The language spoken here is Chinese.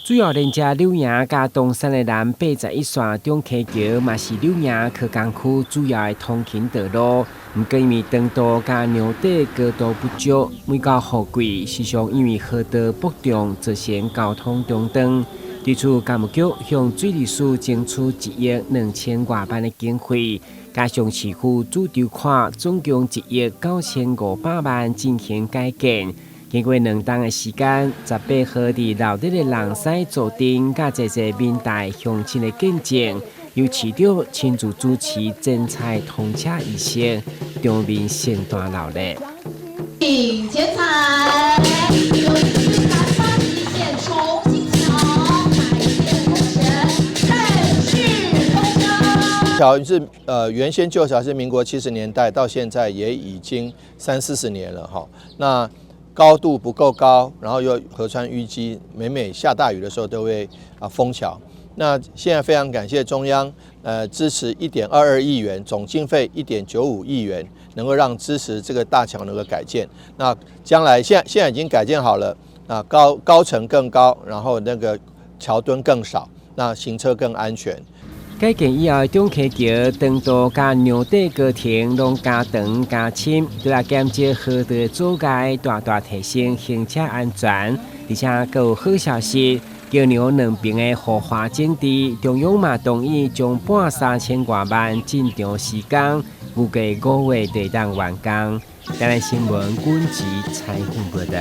主要连接柳营甲东山的南81线中溪桥，嘛是柳营科工区主要的通勤道路。不过因为长度甲牛底高度不足，每到雨季，时常因为河道薄重，造成交通中断。对此，干务局向水利署争取1亿2000多万的经费，加上市府主筹款总共1亿9500万进行改建。经过2天的时间，18号伫闹热的人西座顶，甲这些民代乡亲的见证，由市长亲自主持剪彩通车仪式，场面相当热烈。请剪彩，有请南方一线重新桥海线工程正式通车。桥是原先旧桥是民国70年代到现在也已经30-40年了哈。那高度不够高，然后又河川淤积，每下大雨的时候都会封桥。那现在非常感谢中央支持1.22亿元，总经费1.95亿元，能够让支持这个大桥能够改建。那将来现在已经改建好了，那高层更高，然后那个桥墩更少，那行车更安全。改建以后，中溪桥长度甲牛底高亭拢加长加深，对来减少河道的阻碍，大大提升行车安全。而且还有好消息，桥梁两边的护花整治，中央嘛同意将半3000多万进场时间，预计5月就当完工。台湾新闻军事采访报道。